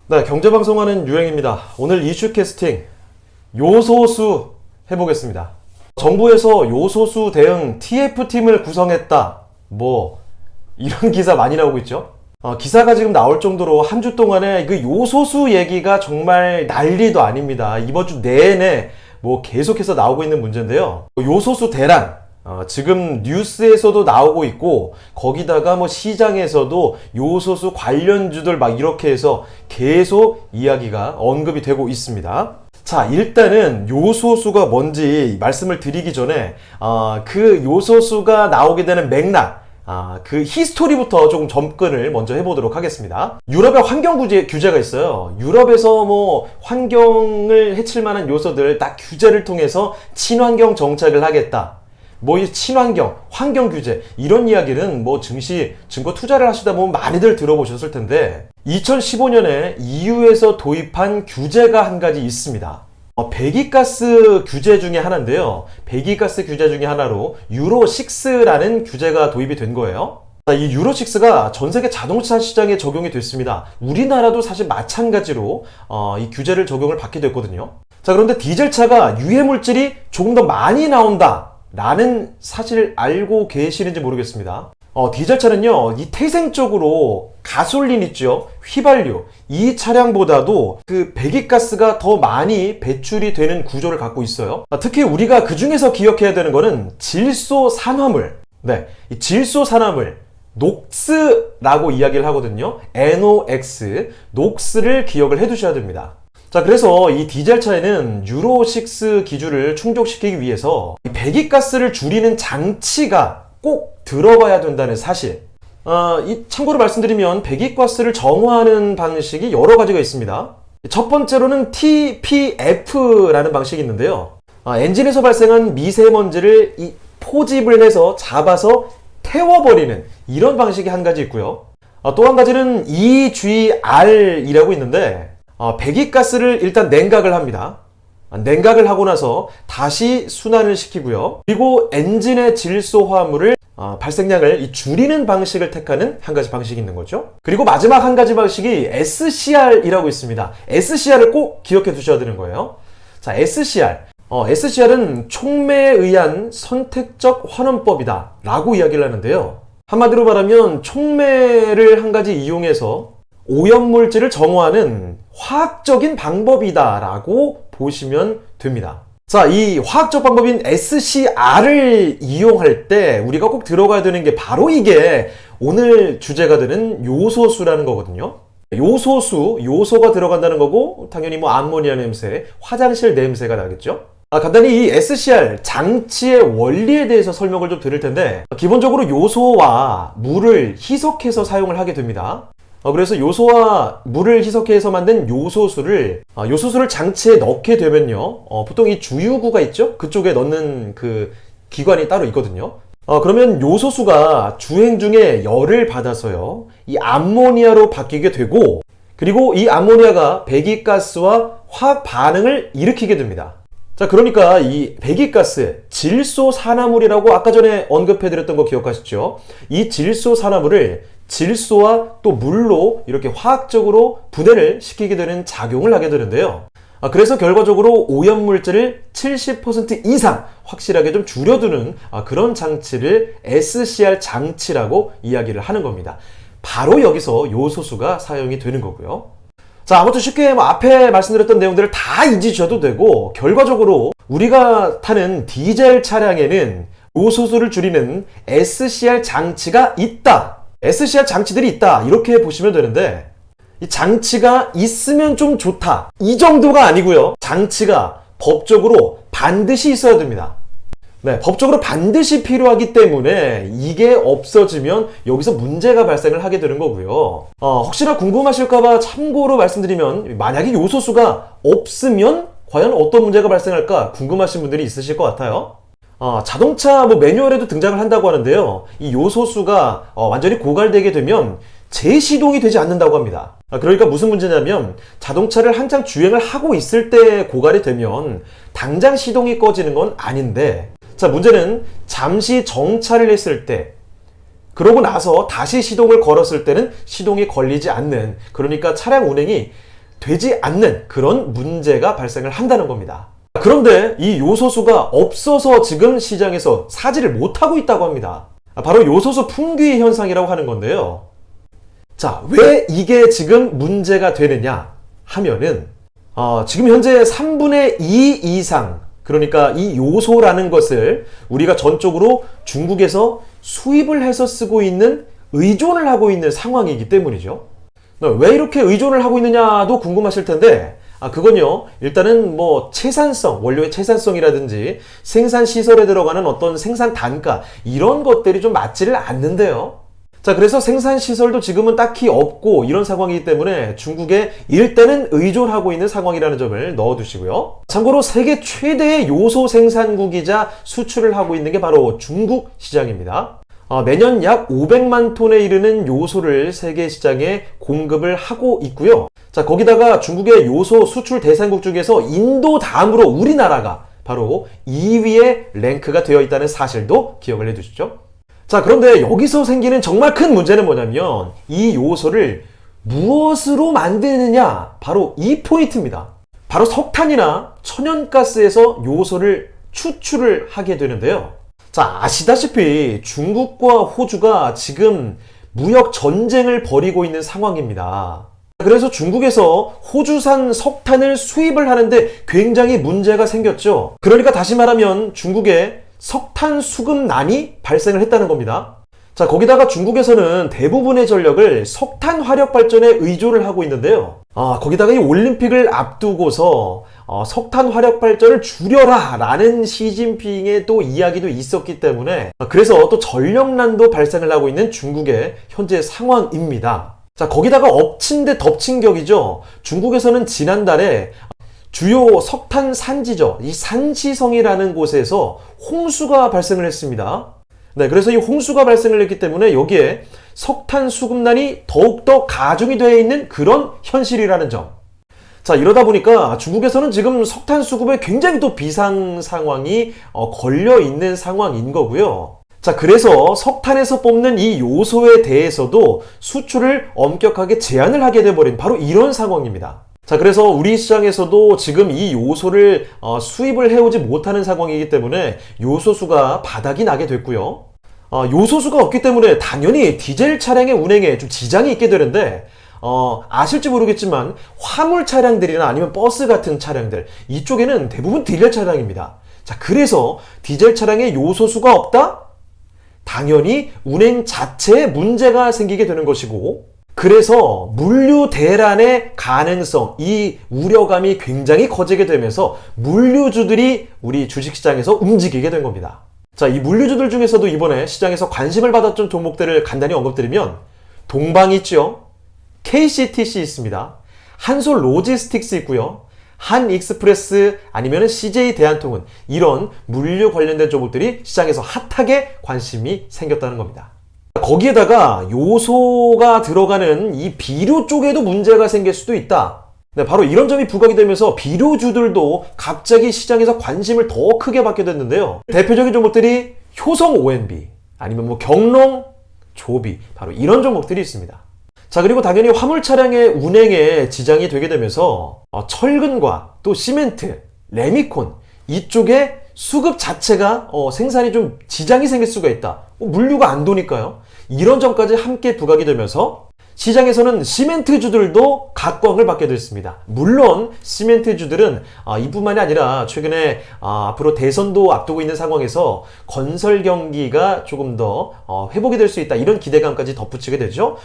네, 경제방송하는 유행입니다. 오늘 이슈 캐스팅 요소수 해보겠습니다. 정부에서 요소수 대응 TF팀을 구성했다. 이런 기사 많이 나오고 있죠. 기사가 지금 나올 정도로 한 주 동안에 그 요소수 얘기가 정말 난리도 아닙니다. 이번 주 내내 계속해서 나오고 있는 문제인데요. 요소수 대란, 지금 뉴스에서도 나오고 있고, 거기다가 시장에서도 요소수 관련주들 이렇게 해서 계속 이야기가 언급이 되고 있습니다. 자, 일단은 요소수가 뭔지 말씀을 드리기 전에 그 요소수가 나오게 되는 맥락, 그 히스토리부터 조금 접근을 먼저 해보도록 하겠습니다. 유럽의 환경 규제가 있어요. 유럽에서 환경을 해칠 만한 요소들 딱 규제를 통해서 친환경 정책을 하겠다. 이 친환경, 환경 규제, 이런 이야기는 증시, 증거 투자를 하시다 보면 많이들 들어보셨을 텐데, 2015년에 EU에서 도입한 규제가 한 가지 있습니다. 배기가스 규제 중에 하나인데요. 배기가스 규제 중에 하나로 유로6라는 규제가 도입이 된 거예요. 이 유로6가 전 세계 자동차 시장에 적용이 됐습니다. 우리나라도 사실 마찬가지로 이 규제를 적용을 받게 됐거든요. 자, 그런데 디젤차가 유해물질이 조금 더 많이 나온다 라는 사실을 알고 계시는지 모르겠습니다. 디젤차는요, 이 태생적으로 가솔린 있죠, 휘발유, 이 차량보다도 그 배기가스가 더 많이 배출이 되는 구조를 갖고 있어요. 특히 우리가 그 중에서 기억해야 되는 거는 질소산화물. 네, 이 질소산화물, 녹스라고 이야기를 하거든요. NOx, 녹스를 기억을 해 두셔야 됩니다. 자, 그래서 이 디젤차에는 유로6 기준을 충족시키기 위해서 이 배기가스를 줄이는 장치가 꼭 들어가야 된다는 사실. 참고로 말씀드리면 배기가스를 정화하는 방식이 여러 가지가 있습니다. 첫 번째로는 TPF라는 방식이 있는데요. 엔진에서 발생한 미세먼지를 포집을 해서 잡아서 태워버리는 이런 방식이 한 가지 있고요. 또 한 가지는 EGR이라고 있는데, 배기가스를 일단 냉각을 합니다. 냉각을 하고 나서 다시 순환을 시키고요. 그리고 엔진의 질소화물을 발생량을 줄이는 방식을 택하는 한 가지 방식이 있는 거죠. 그리고 마지막 한 가지 방식이 SCR이라고 있습니다. SCR을 꼭 기억해 두셔야 되는 거예요. 자, SCR. SCR은 촉매에 의한 선택적 환원법이다 라고 이야기를 하는데요. 한마디로 말하면 촉매를 한 가지 이용해서 오염물질을 정화하는 화학적인 방법이다 라고 보시면 됩니다. 자, 이 화학적 방법인 SCR을 이용할 때 우리가 꼭 들어가야 되는 게 바로 이게 오늘 주제가 되는 요소수라는 거거든요. 요소가 들어간다는 거고, 당연히 암모니아 냄새, 화장실 냄새가 나겠죠. 간단히 이 SCR 장치의 원리에 대해서 설명을 좀 드릴 텐데, 기본적으로 요소와 물을 희석해서 사용을 하게 됩니다. 그래서 요소와 물을 희석해서 만든 요소수를 장치에 넣게 되면요, 보통 이 주유구가 있죠? 그쪽에 넣는 그 기관이 따로 있거든요. 그러면 요소수가 주행 중에 열을 받아서요, 이 암모니아로 바뀌게 되고, 그리고 이 암모니아가 배기가스와 화학 반응을 일으키게 됩니다. 자, 그러니까 이 배기가스, 질소산화물이라고 아까 전에 언급해드렸던 거 기억하시죠? 이 질소산화물을 질소와 또 물로 이렇게 화학적으로 분해를 시키게 되는 작용을 하게 되는데요. 그래서 결과적으로 오염물질을 70% 이상 확실하게 좀 줄여두는 그런 장치를 SCR 장치라고 이야기를 하는 겁니다. 바로 여기서 요소수가 사용이 되는 거고요. 자, 아무튼 쉽게 앞에 말씀드렸던 내용들을 다 잊으셔도 되고, 결과적으로 우리가 타는 디젤 차량에는 요소수를 줄이는 SCR 장치가 있다. SCR 장치들이 있다. 이렇게 보시면 되는데, 이 장치가 있으면 좀 좋다. 이 정도가 아니고요. 장치가 법적으로 반드시 있어야 됩니다. 네, 법적으로 반드시 필요하기 때문에 이게 없어지면 여기서 문제가 발생을 하게 되는 거고요. 혹시나 궁금하실까봐 참고로 말씀드리면, 만약에 요소수가 없으면 과연 어떤 문제가 발생할까 궁금하신 분들이 있으실 것 같아요. 자동차 매뉴얼에도 등장을 한다고 하는데요. 이 요소수가 완전히 고갈되게 되면 재시동이 되지 않는다고 합니다. 그러니까 무슨 문제냐면, 자동차를 한창 주행을 하고 있을 때 고갈이 되면 당장 시동이 꺼지는 건 아닌데, 자, 문제는 잠시 정차를 했을 때, 그러고 나서 다시 시동을 걸었을 때는 시동이 걸리지 않는, 그러니까 차량 운행이 되지 않는 그런 문제가 발생을 한다는 겁니다. 그런데 이 요소수가 없어서 지금 시장에서 사지를 못하고 있다고 합니다. 바로 요소수 풍귀 현상이라고 하는 건데요. 자, 왜 이게 지금 문제가 되느냐 하면은 지금 현재 3분의 2 이상, 그러니까 이 요소라는 것을 우리가 전적으로 중국에서 수입을 해서 쓰고 있는, 의존을 하고 있는 상황이기 때문이죠. 왜 이렇게 의존을 하고 있느냐도 궁금하실 텐데, 그건요, 일단은 뭐 채산성, 원료의 채산성이라든지 생산 시설에 들어가는 어떤 생산 단가, 이런 것들이 좀 맞지를 않는데요. 자, 그래서 생산 시설도 지금은 딱히 없고 이런 상황이기 때문에 중국에 일단은 의존하고 있는 상황이라는 점을 넣어두시고요. 참고로 세계 최대의 요소 생산국이자 수출을 하고 있는 게 바로 중국 시장입니다. 매년 약 500만 톤에 이르는 요소를 세계 시장에 공급을 하고 있고요. 자, 거기다가 중국의 요소 수출 대상국 중에서 인도 다음으로 우리나라가 바로 2위에 랭크가 되어 있다는 사실도 기억을 해두시죠. 자, 그런데 여기서 생기는 정말 큰 문제는 뭐냐면 이 요소를 무엇으로 만드느냐, 바로 이 포인트입니다. 바로 석탄이나 천연가스에서 요소를 추출을 하게 되는데요. 자, 아시다시피 중국과 호주가 지금 무역 전쟁을 벌이고 있는 상황입니다. 그래서 중국에서 호주산 석탄을 수입을 하는데 굉장히 문제가 생겼죠. 그러니까 다시 말하면 중국에 석탄 수급난이 발생을 했다는 겁니다. 자, 거기다가 중국에서는 대부분의 전력을 석탄 화력 발전에 의존을 하고 있는데요. 거기다가 이 올림픽을 앞두고서 석탄 화력 발전을 줄여라 라는 시진핑의 또 이야기도 있었기 때문에, 그래서 또 전력난도 발생을 하고 있는 중국의 현재 상황입니다. 자, 거기다가 엎친 데 덮친 격이죠. 중국에서는 지난달에 주요 석탄 산지죠. 이 산시성이라는 곳에서 홍수가 발생을 했습니다. 네, 그래서 이 홍수가 발생을 했기 때문에 여기에 석탄 수급난이 더욱더 가중이 되어 있는 그런 현실이라는 점. 자, 이러다 보니까 중국에서는 지금 석탄 수급에 굉장히 또 비상 상황이 걸려 있는 상황인 거고요. 자, 그래서 석탄에서 뽑는 이 요소에 대해서도 수출을 엄격하게 제한을 하게 돼버린 바로 이런 상황입니다. 자, 그래서 우리 시장에서도 지금 이 요소를 수입을 해오지 못하는 상황이기 때문에 요소수가 바닥이 나게 됐고요. 요소수가 없기 때문에 당연히 디젤 차량의 운행에 좀 지장이 있게 되는데, 아실지 모르겠지만 화물 차량들이나 아니면 버스 같은 차량들, 이쪽에는 대부분 디젤 차량입니다. 자, 그래서 디젤 차량에 요소수가 없다? 당연히 운행 자체에 문제가 생기게 되는 것이고, 그래서 물류 대란의 가능성, 이 우려감이 굉장히 커지게 되면서 물류주들이 우리 주식시장에서 움직이게 된 겁니다. 자, 이 물류주들 중에서도 이번에 시장에서 관심을 받았던 종목들을 간단히 언급드리면 동방이 있죠, KCTC 있습니다, 한솔 로지스틱스 있고요, 한익스프레스 아니면 CJ 대한통운, 이런 물류 관련된 종목들이 시장에서 핫하게 관심이 생겼다는 겁니다. 거기에다가 요소가 들어가는 이 비료 쪽에도 문제가 생길 수도 있다. 네, 바로 이런 점이 부각이 되면서 비료주들도 갑자기 시장에서 관심을 더 크게 받게 됐는데요. 대표적인 종목들이 효성 OMB, 아니면 뭐 경농, 조비, 바로 이런 종목들이 있습니다. 자, 그리고 당연히 화물 차량의 운행에 지장이 되게 되면서 철근과 또 시멘트, 레미콘, 이쪽에 수급 자체가 생산이 좀 지장이 생길 수가 있다. 물류가 안 도니까요. 이런 점까지 함께 부각이 되면서 시장에서는 시멘트주들도 각광을 받게 됐습니다. 물론 시멘트주들은 이뿐만이 아니라 최근에 앞으로 대선도 앞두고 있는 상황에서 건설 경기가 조금 더 회복이 될 수 있다, 이런 기대감까지 덧붙이게 되죠.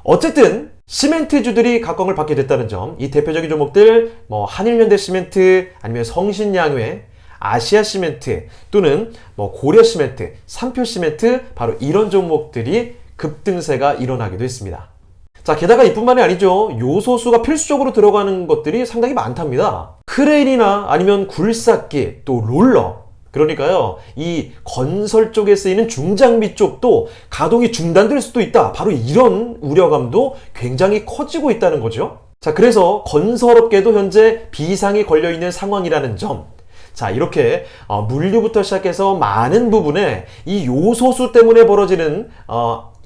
어쨌든 시멘트주들이 각광을 받게 됐다는 점, 이 대표적인 종목들 뭐 한일현대시멘트, 아니면 성신양회, 아시아시멘트, 또는 뭐 고려시멘트, 삼표시멘트, 바로 이런 종목들이 급등세가 일어나기도 했습니다. 자, 게다가 이뿐만이 아니죠. 요소수가 필수적으로 들어가는 것들이 상당히 많답니다. 크레인이나 아니면 굴삭기, 또 롤러, 그러니까요, 이 건설 쪽에 쓰이는 중장비 쪽도 가동이 중단될 수도 있다. 바로 이런 우려감도 굉장히 커지고 있다는 거죠. 자, 그래서 건설업계도 현재 비상이 걸려있는 상황이라는 점. 자, 이렇게 물류부터 시작해서 많은 부분에 이 요소수 때문에 벌어지는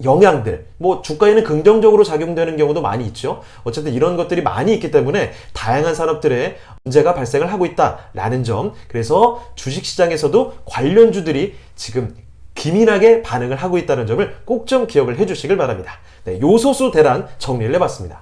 영향들, 뭐 주가에는 긍정적으로 작용되는 경우도 많이 있죠. 어쨌든 이런 것들이 많이 있기 때문에 다양한 산업들에 문제가 발생을 하고 있다라는 점, 그래서 주식시장에서도 관련주들이 지금 기민하게 반응을 하고 있다는 점을 꼭 좀 기억을 해주시길 바랍니다. 네, 요소수 대란 정리를 해봤습니다.